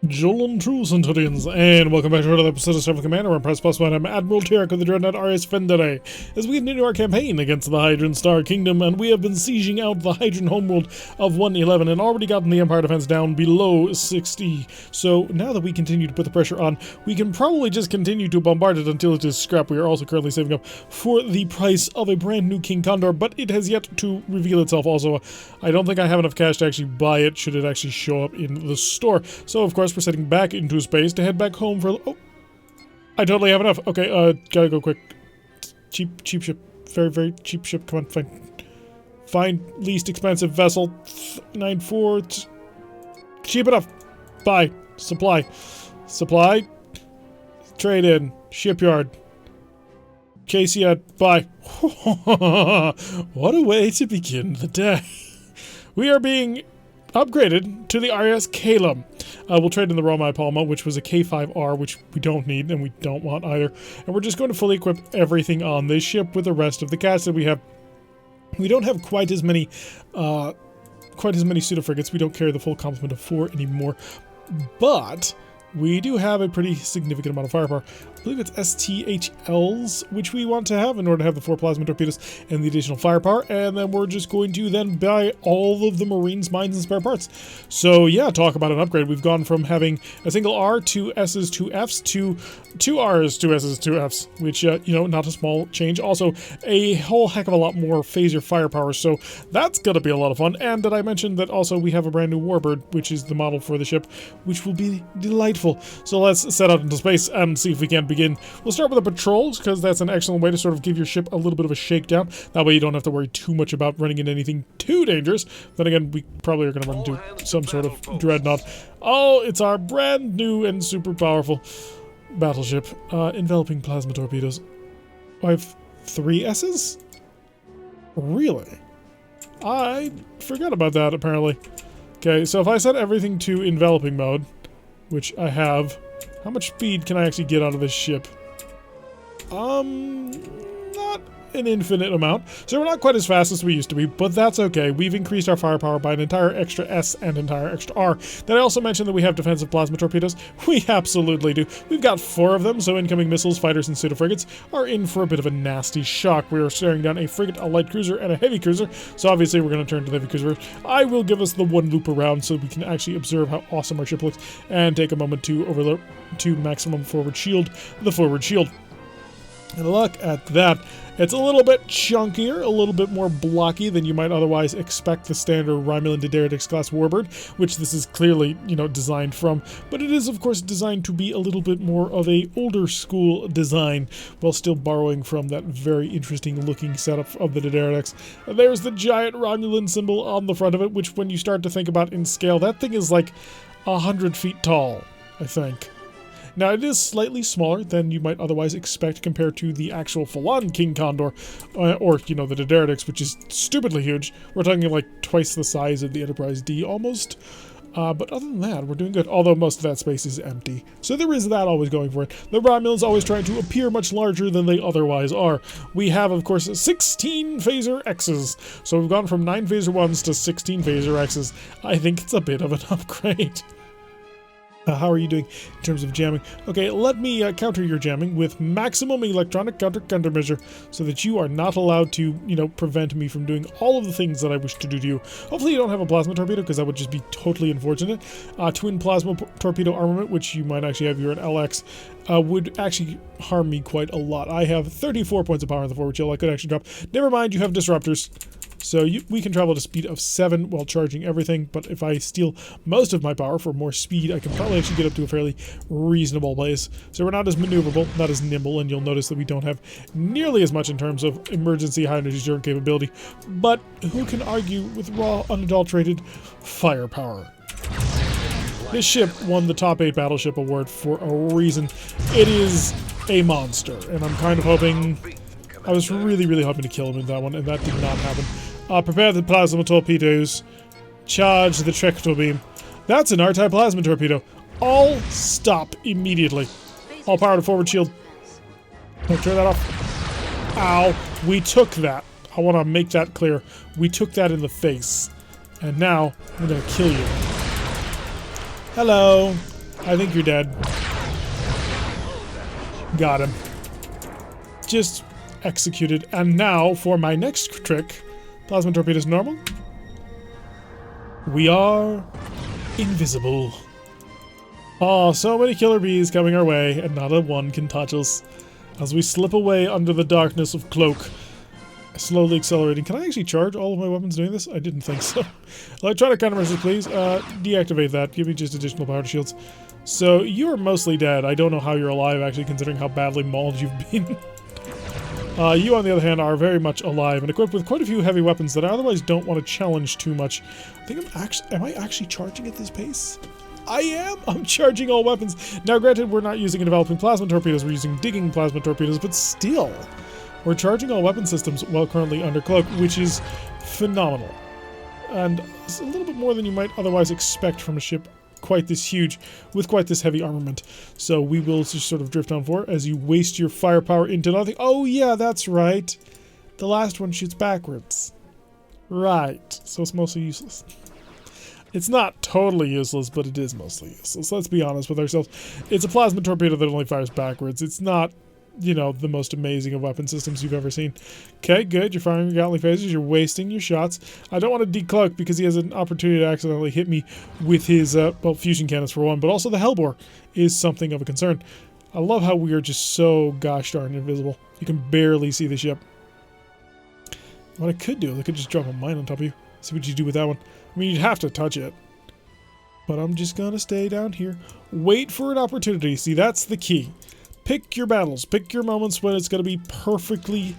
Jolan Tru Centurions, and welcome back to another episode of Starfleet Command. We're on Press Plus One. I'm Admiral Tirak of the Dreadnought Arias Fendere, as we continue our campaign against the Hydran Star Kingdom, and we have been sieging out the Hydran homeworld of 111 and already gotten the Empire defense down below 60. So now that we continue to put the pressure on, we can probably just continue to bombard it until it is scrap. We are also currently saving up for the price of a brand new King Condor, but it has yet to reveal itself. Also, I don't think I have enough cash to actually buy it should it actually show up in the store. So of course we're setting back into space to head back home for... Oh, I totally have enough. Okay, gotta go quick. Cheap ship. Very cheap ship. Come on, find least expensive vessel. 94. Cheap enough. Buy. Supply. Trade in. Shipyard. KCN. Buy. What a way to begin the day. We are being upgraded to the RS Calum. We'll trade in the Romulan Palma, which was a K5R, which we don't need and we don't want either. And we're just going to fully equip everything on this ship with the rest of the cast that we have. We don't have quite as many pseudo frigates. We don't carry the full complement of 4 anymore, but we do have a pretty significant amount of firepower. I believe it's STHLs, which we want to have in order to have the 4 plasma torpedoes and the additional firepower, and then we're just going to then buy all of the Marines, mines, and spare parts. So yeah, talk about an upgrade. We've gone from having a single R, 2 S's, 2 F's, to 2 R's, 2 S's, 2 F's, which, you know, not a small change. Also, a whole heck of a lot more phaser firepower, so that's going to be a lot of fun. And did I mention that also we have a brand new Warbird, which is the model for the ship, which will be delightful. So let's set out into space and see if we can begin. We'll start with the patrols, because that's an excellent way to sort of give your ship a little bit of a shakedown. That way you don't have to worry too much about running into anything too dangerous. Then again, we probably are going to run into some sort of dreadnought. Oh, it's our brand new and super powerful battleship. Enveloping plasma torpedoes. I have 3 S's? Really? I forgot about that, apparently. Okay, so if I set everything to enveloping mode, which I have, how much speed can I actually get out of this ship? Not an infinite amount. So we're not quite as fast as we used to be, but that's okay. We've increased our firepower by an entire extra S and entire extra R. Did I also mention that we have defensive plasma torpedoes? We absolutely do. We've got 4 of them, so incoming missiles, fighters, and pseudo-frigates are in for a bit of a nasty shock. We are staring down a frigate, a light cruiser, and a heavy cruiser, so obviously we're going to turn to the heavy cruiser. I will give us the one loop around so we can actually observe how awesome our ship looks and take a moment to overload to maximum forward shield the forward shield. And look at that. It's a little bit chunkier, a little bit more blocky than you might otherwise expect the standard Romulan Diderotix class Warbird, which this is clearly, you know, designed from. But it is, of course, designed to be a little bit more of a older school design, while still borrowing from that very interesting looking setup of the Diderotix. And there's the giant Romulan symbol on the front of it, which when you start to think about in scale, that thing is like 100 feet tall, I think. Now, it is slightly smaller than you might otherwise expect compared to the actual full-on King Condor, or, you know, the Diderotix, which is stupidly huge. We're talking like twice the size of the Enterprise D, almost. But other than that, we're doing good, although most of that space is empty. So there is that always going for it. The Romulans always trying to appear much larger than they otherwise are. We have, of course, 16 phaser X's. So we've gone from 9 phaser 1s to 16 phaser X's. I think it's a bit of an upgrade. How are you doing in terms of jamming? Okay, let me counter your jamming with maximum electronic countermeasure so that you are not allowed to, you know, prevent me from doing all of the things that I wish to do to you. Hopefully you don't have a plasma torpedo, because that would just be totally unfortunate. Twin plasma torpedo armament, which you might actually have, you're an LX, would actually harm me quite a lot. I have 34 points of power in the forward shield. I could actually drop. Never mind, you have disruptors. So we can travel at a speed of 7 while charging everything, but if I steal most of my power for more speed, I can probably actually get up to a fairly reasonable place. So we're not as maneuverable, not as nimble, and you'll notice that we don't have nearly as much in terms of emergency high-energy turret capability. But who can argue with raw, unadulterated firepower? This ship won the Top 8 Battleship Award for a reason. It is a monster, and I'm kind of hoping... I was really hoping to kill him in that one, and that did not happen. Prepare the plasma torpedoes. Charge the tractor beam. That's an R-type plasma torpedo. All stop immediately. All power to forward shield. Don't turn that off. Ow. We took that. I want to make that clear. We took that in the face. And now, I'm going to kill you. Hello. I think you're dead. Got him. Just executed. And now for my next trick. Plasma torpedoes normal. We are invisible. Oh, so many killer bees coming our way, and not a one can touch us. As we slip away under the darkness of cloak. Slowly accelerating. Can I actually charge all of my weapons doing this? I didn't think so. Electronic countermeasures, please. Deactivate that. Give me just additional power shields. So, you're mostly dead. I don't know how you're alive, actually, considering how badly mauled you've been. You, on the other hand, are very much alive and equipped with quite a few heavy weapons that I otherwise don't want to challenge too much. I think am I actually charging at this pace? I am! I'm charging all weapons. Now, granted, we're not using developing plasma torpedoes, we're using digging plasma torpedoes, but still, we're charging all weapon systems while currently under cloak, which is phenomenal. And it's a little bit more than you might otherwise expect from a ship quite this huge, with quite this heavy armament. So we will just sort of drift on forward as you waste your firepower into nothing. Oh yeah, that's right. The last one shoots backwards. Right. So it's mostly useless. It's not totally useless, but it is mostly useless. Let's be honest with ourselves. It's a plasma torpedo that only fires backwards. It's not, you know, the most amazing of weapon systems you've ever seen. Okay, good. You're firing your Gatling phasers. You're wasting your shots. I don't want to decloak because he has an opportunity to accidentally hit me with his, well, fusion cannons for one, but also the Hellbore is something of a concern. I love how we are just so gosh darn invisible. You can barely see the ship. What I could do, I could just drop a mine on top of you. See what you do with that one. I mean, you'd have to touch it. But I'm just gonna stay down here. Wait for an opportunity. See, that's the key. Pick your battles. Pick your moments when it's gonna be perfectly,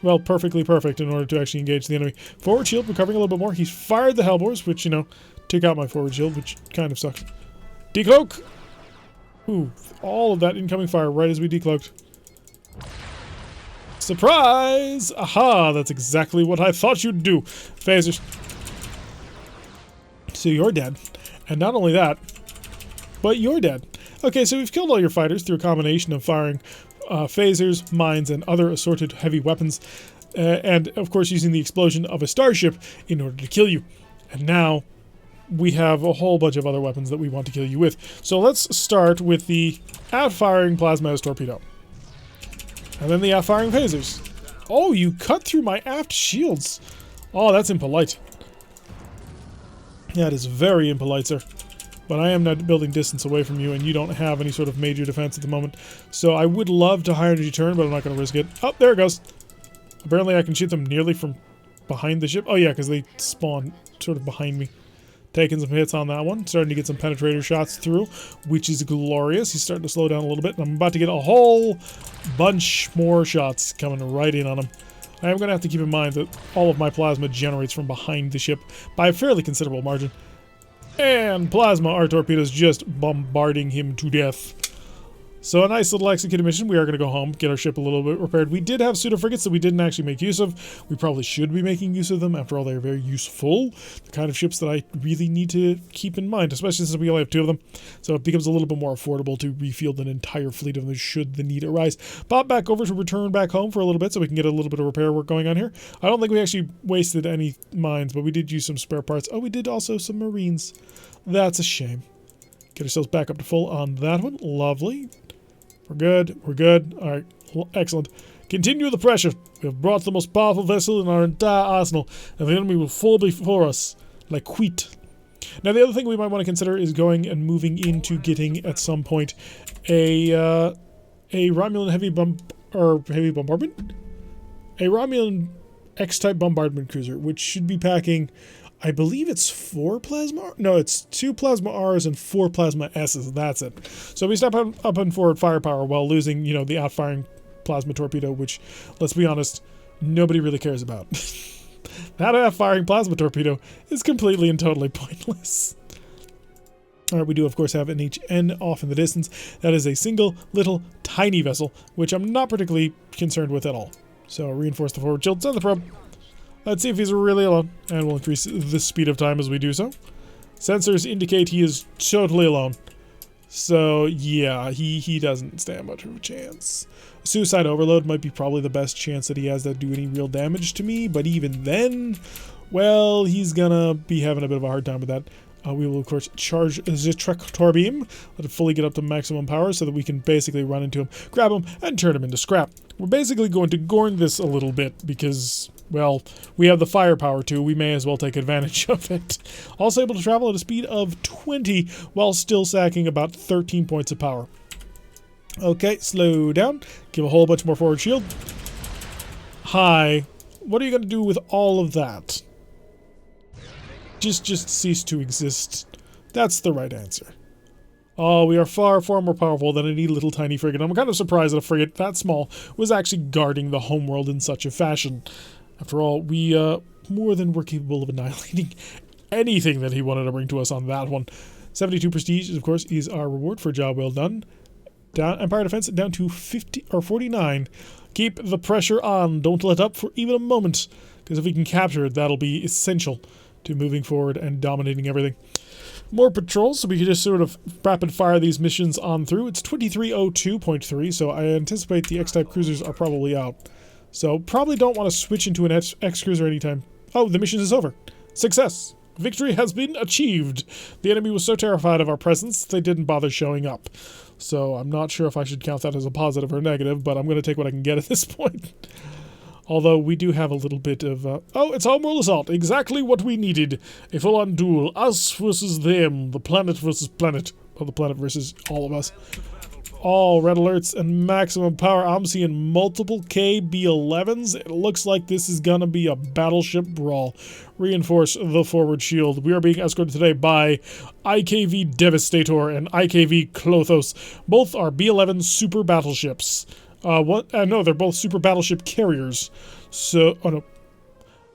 well, perfectly perfect in order to actually engage the enemy. Forward shield, recovering a little bit more. He's fired the Hellbores, which, you know, took out my forward shield, which kind of sucks. Decloak! Ooh, all of that incoming fire right as we decloaked. Surprise! Aha! That's exactly what I thought you'd do. Phasers. So you're dead. And not only that, but you're dead. Okay, so we've killed all your fighters through a combination of firing phasers, mines, and other assorted heavy weapons. And, of course, using the explosion of a starship in order to kill you. And now we have a whole bunch of other weapons that we want to kill you with. So let's start with the aft-firing plasma torpedo. And then the aft-firing phasers. Oh, you cut through my aft shields. Oh, that's impolite. That is very impolite, sir. But I am not building distance away from you, and you don't have any sort of major defense at the moment. So I would love to high energy turn, but I'm not going to risk it. Oh, there it goes. Apparently I can shoot them nearly from behind the ship. Oh yeah, because they spawn sort of behind me. Taking some hits on that one. Starting to get some penetrator shots through, which is glorious. He's starting to slow down a little bit, and I'm about to get a whole bunch more shots coming right in on him. I am going to have to keep in mind that all of my plasma generates from behind the ship by a fairly considerable margin. And plasma, our torpedoes just bombarding him to death. So a nice little executed mission. We are going to go home, get our ship a little bit repaired. We did have pseudo-frigates that we didn't actually make use of. We probably should be making use of them. After all, they're very useful. The kind of ships that I really need to keep in mind, especially since we only have 2 of them. So it becomes a little bit more affordable to refield an entire fleet of them should the need arise. Pop back over to return back home for a little bit so we can get a little bit of repair work going on here. I don't think we actually wasted any mines, but we did use some spare parts. Oh, we did also some marines. That's a shame. Get ourselves back up to full on that one. Lovely. We're good. We're good. All right. Excellent. Continue the pressure. We have brought the most powerful vessel in our entire arsenal, and the enemy will fall before us like wheat. Now, the other thing we might want to consider is going and moving into getting at some point a Romulan heavy bombardment, a Romulan X-type bombardment cruiser, which should be packing. I believe it's 4 plasma... No, it's 2 plasma Rs and 4 plasma Ss. That's it. So we step up and forward firepower while losing, you know, the out-firing plasma torpedo, which, let's be honest, nobody really cares about. That out-firing plasma torpedo is completely and totally pointless. Alright, we do, of course, have an HN off in the distance. That is a single, little, tiny vessel, which I'm not particularly concerned with at all. So, reinforce the forward shield, send the probe. Let's see if he's really alone, and we'll increase the speed of time as we do so. Sensors indicate he is totally alone. So, yeah, he doesn't stand much of a chance. Suicide overload might be probably the best chance that he has to do any real damage to me, but even then, well, he's gonna be having a bit of a hard time with that. We will, of course, charge the tractor beam, let it fully get up to maximum power so that we can basically run into him, grab him, and turn him into scrap. We're basically going to gorn this a little bit because, well, we have the firepower too. We may as well take advantage of it. Also able to travel at a speed of 20 while still sacking about 13 points of power. Okay, slow down. Give a whole bunch more forward shield. Hi. What are you going to do with all of that? Just cease to exist. That's the right answer. Oh, we are far, far more powerful than any little tiny frigate. I'm kind of surprised that a frigate that small was actually guarding the homeworld in such a fashion. After all, we more than were capable of annihilating anything that he wanted to bring to us on that one. 72 prestige, of course, is our reward for a job well done. Down Empire Defense down to 50 or 49. Keep the pressure on. Don't let up for even a moment, because if we can capture it, that'll be essential to moving forward and dominating everything. More patrols, so we can just sort of rapid fire these missions on through. It's 2302.3, so I anticipate the X-type cruisers are probably out. So probably don't want to switch into an X-cruiser anytime. Oh, the mission is over. Success! Victory has been achieved! The enemy was so terrified of our presence, they didn't bother showing up. So I'm not sure if I should count that as a positive or negative, but I'm going to take what I can get at this point. Although we do have a little bit of... oh, it's Homeworld Assault. Exactly what we needed. A full-on duel. Us versus them. The planet versus planet. Well, the planet versus all of us. All red alerts and maximum power. I'm seeing multiple KB-11s. It looks like this is going to be a battleship brawl. Reinforce the forward shield. We are being escorted today by IKV Devastator and IKV Klothos. Both are B-11 super battleships. No, they're both super battleship carriers. So, oh no.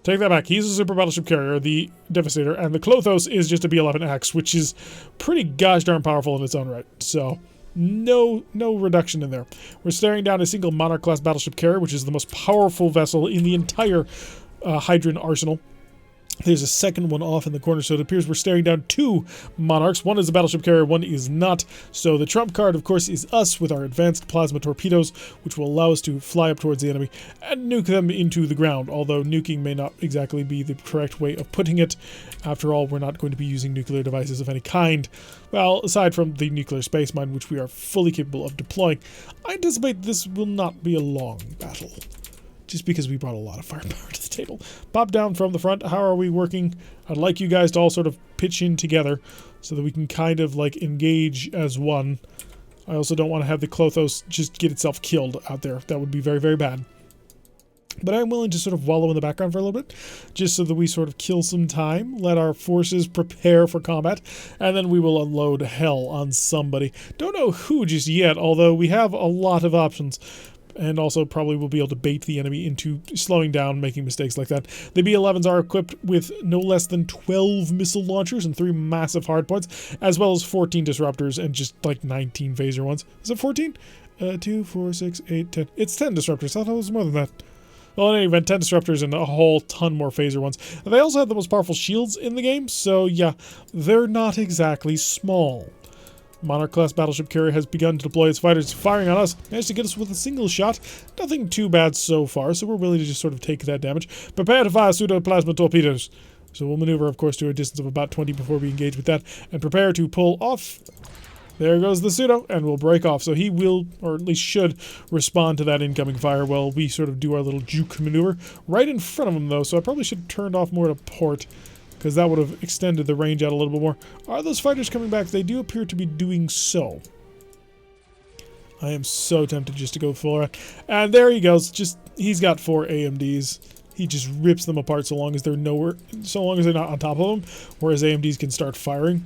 Take that back. He's a super battleship carrier, the Devastator, and the Klothos is just a B-11X, which is pretty gosh darn powerful in its own right. So, no reduction in there. We're staring down a single Monarch-class battleship carrier, which is the most powerful vessel in the entire Hydran arsenal. There's a second one off in the corner, so it appears we're staring down two Monarchs. One is a battleship carrier, one is not. So the trump card, of course, is us with our advanced plasma torpedoes, which will allow us to fly up towards the enemy and nuke them into the ground, although nuking may not exactly be the correct way of putting it. After all, we're not going to be using nuclear devices of any kind. Well, aside from the nuclear space mine, which we are fully capable of deploying, I anticipate this will not be a long battle. Just because we brought a lot of firepower to the table. Pop down from the front. How are we working? I'd like you guys to all sort of pitch in together so that we can kind of like engage as one. I also don't want to have the Klothos just get itself killed out there. That would be very, very bad. But I'm willing to sort of wallow in the background for a little bit, just so that we sort of kill some time, let our forces prepare for combat, and then we will unload hell on somebody. Don't know who just yet, although we have a lot of options. And also probably will be able to bait the enemy into slowing down, making mistakes like that. The B-11s are equipped with no less than 12 missile launchers and 3 massive hardpoints, as well as 14 disruptors and just like 19 phaser ones. Is it 14? 2, 4, 6, 8, 10. It's 10 disruptors. I thought it was more than that. Well, in any event, 10 disruptors and a whole ton more phaser ones. And they also have the most powerful shields in the game, so yeah, they're not exactly small. Monarch-class battleship carrier has begun to deploy its fighters, firing on us. Managed to get us with a single shot. Nothing too bad so far, so we're willing to just sort of take that damage. Prepare to fire pseudo-plasma torpedoes. So we'll maneuver, of course, to a distance of about 20 before we engage with that, and prepare to pull off. There goes the pseudo, and we'll break off. So he will, or at least should, respond to that incoming fire while we sort of do our little juke maneuver. Right in front of him, though, so I probably should have turned off more to port, because that would have extended the range out a little bit more. Are those fighters coming back? They do appear to be doing so. I am so tempted just to go full around. And there he goes. He's got 4 AMDs. He just rips them apart so long as they're nowhere, so long as they're not on top of him, whereas AMDs can start firing.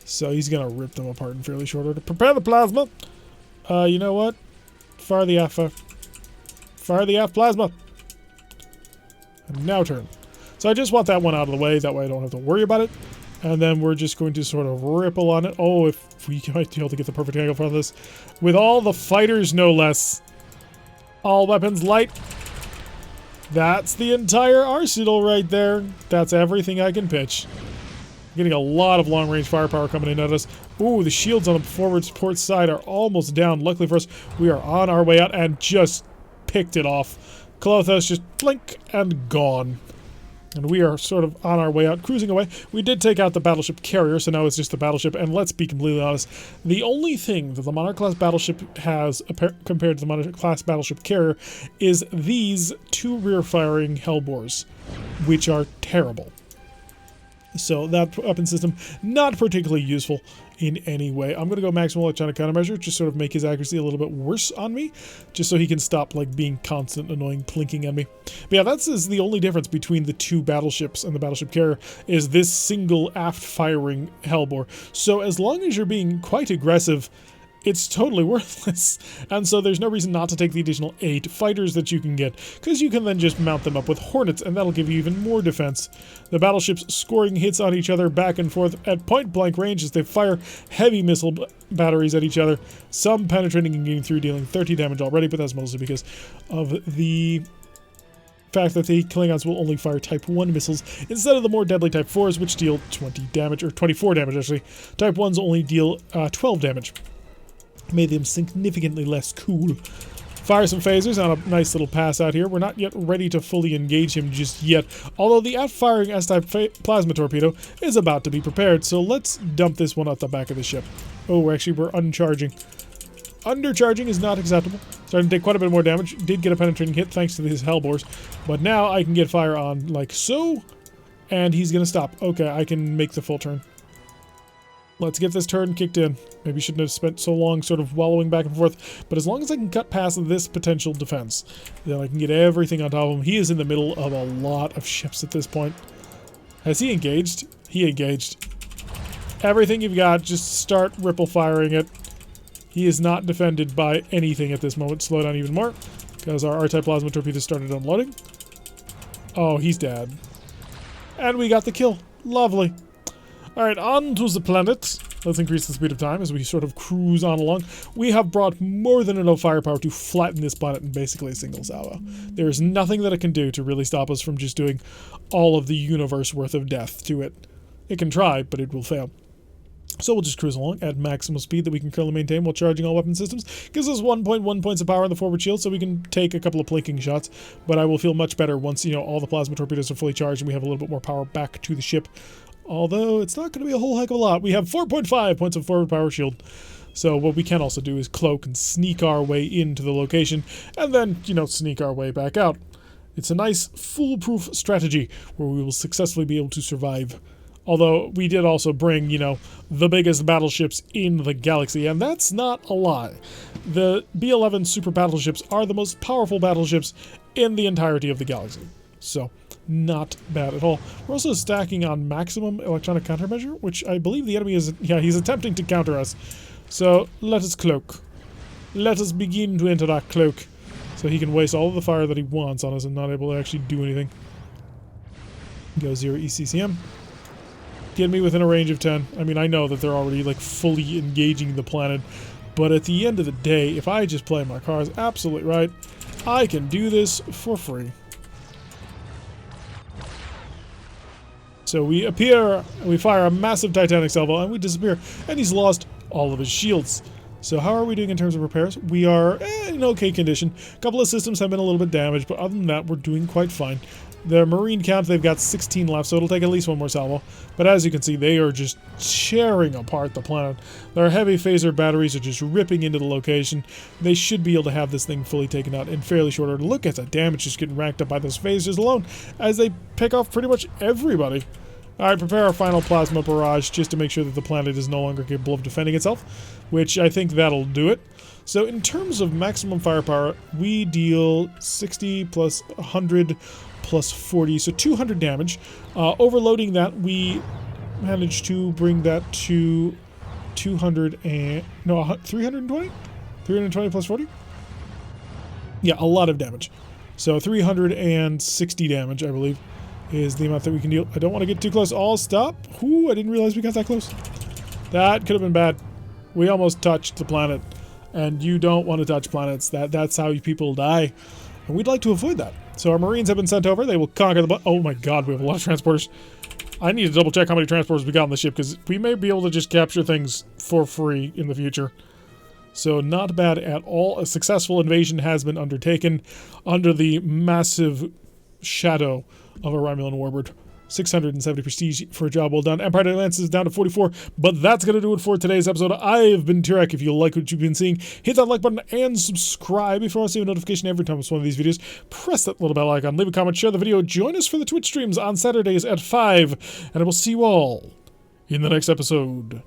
So he's gonna rip them apart in fairly short order. Prepare the plasma. You know what? Fire the F. Fire the F plasma. And now turn. So I just want that one out of the way, that way I don't have to worry about it. And then we're just going to sort of ripple on it. Oh, if we might be able to get the perfect angle for this. With all the fighters, no less. All weapons light. That's the entire arsenal right there. That's everything I can pitch. Getting a lot of long-range firepower coming in at us. Ooh, the shields on the forward port side are almost down. Luckily for us, we are on our way out and just picked it off. Klothos just blink and gone. And we are sort of on our way out, cruising away. We did take out the battleship carrier, so now it's just the battleship. And let's be completely honest, the only thing that the Monarch-class battleship has compared to the Monarch-class battleship carrier is these 2 rear-firing Hellbores, which are terrible. So that weapon system, not particularly useful in any way. I'm going to go maximum electronic countermeasure, just sort of make his accuracy a little bit worse on me, just so he can stop like being constant, annoying plinking at me. But yeah, that's the only difference between the 2 battleships and the battleship carrier, is this single aft firing Hellbore. So as long as you're being quite aggressive, it's totally worthless. And so there's no reason not to take the additional 8 fighters that you can get, because you can then just mount them up with Hornets, and that'll give you even more defense. The battleships scoring hits on each other back and forth at point-blank range as they fire heavy missile batteries at each other, some penetrating and getting through, dealing 30 damage already, but that's mostly because of the fact that the Klingons will only fire Type 1 missiles instead of the more deadly Type 4s, which deal 20 damage, or 24 damage actually. Type 1s only deal 12 damage. Made them significantly less cool. Fire some phasers on a nice little pass out here. We're not yet ready to fully engage him just yet, although the aft-firing S-type plasma torpedo is about to be prepared, so let's dump this one out the back of the ship. Oh, actually, we're uncharging. Undercharging is not acceptable. Starting to take quite a bit more damage. Did get a penetrating hit thanks to these Hellbores, but now I can get fire on like so, and he's going to stop. Okay, I can make the full turn. Let's get this turn kicked in. Maybe shouldn't have spent so long sort of wallowing back and forth, but as long as I can cut past this potential defense, then I can get everything on top of him. He is in the middle of a lot of ships at this point. Has he engaged? He engaged. Everything you've got, just start ripple firing it. He is not defended by anything at this moment. Slow down even more, because our R-type plasma torpedoes started unloading. Oh, he's dead. And we got the kill. Lovely. Alright, on to the planet. Let's increase the speed of time as we sort of cruise on along. We have brought more than enough firepower to flatten this planet in basically a single salvo. There is nothing that it can do to really stop us from just doing all of the universe worth of death to it. It can try, but it will fail. So we'll just cruise along at maximum speed that we can currently maintain while charging all weapon systems. Gives us 1.1 points of power on the forward shield, so we can take a couple of plinking shots. But I will feel much better once, you know, all the plasma torpedoes are fully charged and we have a little bit more power back to the ship. Although it's not going to be a whole heck of a lot. We have 4.5 points of forward power shield. So what we can also do is cloak and sneak our way into the location, and then, you know, sneak our way back out. It's a nice, foolproof strategy where we will successfully be able to survive. Although we did also bring, you know, the biggest battleships in the galaxy, and that's not a lie. The B-11 super battleships are the most powerful battleships in the entirety of the galaxy. So, not bad at all. We're also stacking on maximum electronic countermeasure, which I believe the enemy is, yeah, he's attempting to counter us. So, let us cloak. Let us begin to enter that cloak, so he can waste all of the fire that he wants on us and not able to actually do anything. Go 0 ECCM. Get me within a range of 10. I mean, I know that they're already, like, fully engaging the planet, but at the end of the day, if I just play my cards absolutely right, I can do this for free. So we appear, we fire a massive Titanic salvo, and we disappear, and he's lost all of his shields. So how are we doing in terms of repairs? We are in okay condition. A couple of systems have been a little bit damaged, but other than that, we're doing quite fine. The Marine count, they've got 16 left, so it'll take at least one more salvo. But as you can see, they are just tearing apart the planet. Their heavy phaser batteries are just ripping into the location. They should be able to have this thing fully taken out in fairly short order. Look at the damage just getting racked up by those phasers alone as they pick off pretty much everybody. Alright, prepare our final plasma barrage just to make sure that the planet is no longer capable of defending itself, which I think that'll do it. So in terms of maximum firepower, we deal 60 plus 100 plus 40, so 200 damage. Overloading that, we managed to bring that to 320? 320 plus 40? Yeah, a lot of damage. So 360 damage, I believe, is the amount that we can deal. I don't want to get too close. All stop. Ooh, I didn't realize we got that close. That could have been bad. We almost touched the planet, and you don't want to touch planets. That's how people die, and we'd like to avoid that. So our Marines have been sent over. They will conquer the... Oh my god, we have a lot of transporters. I need to double check how many transporters we got on the ship, because we may be able to just capture things for free in the future. So not bad at all. A successful invasion has been undertaken under the massive shadow of a Romulan warbird. 670 prestige for a job well done. Empire Alliance is down to 44, but that's going to do it for today's episode. I've been Turek. If you like what you've been seeing, hit that like button and subscribe. If you want to see a notification every time it's one of these videos, press that little bell icon, leave a comment, share the video, join us for the Twitch streams on Saturdays at 5, and I will see you all in the next episode.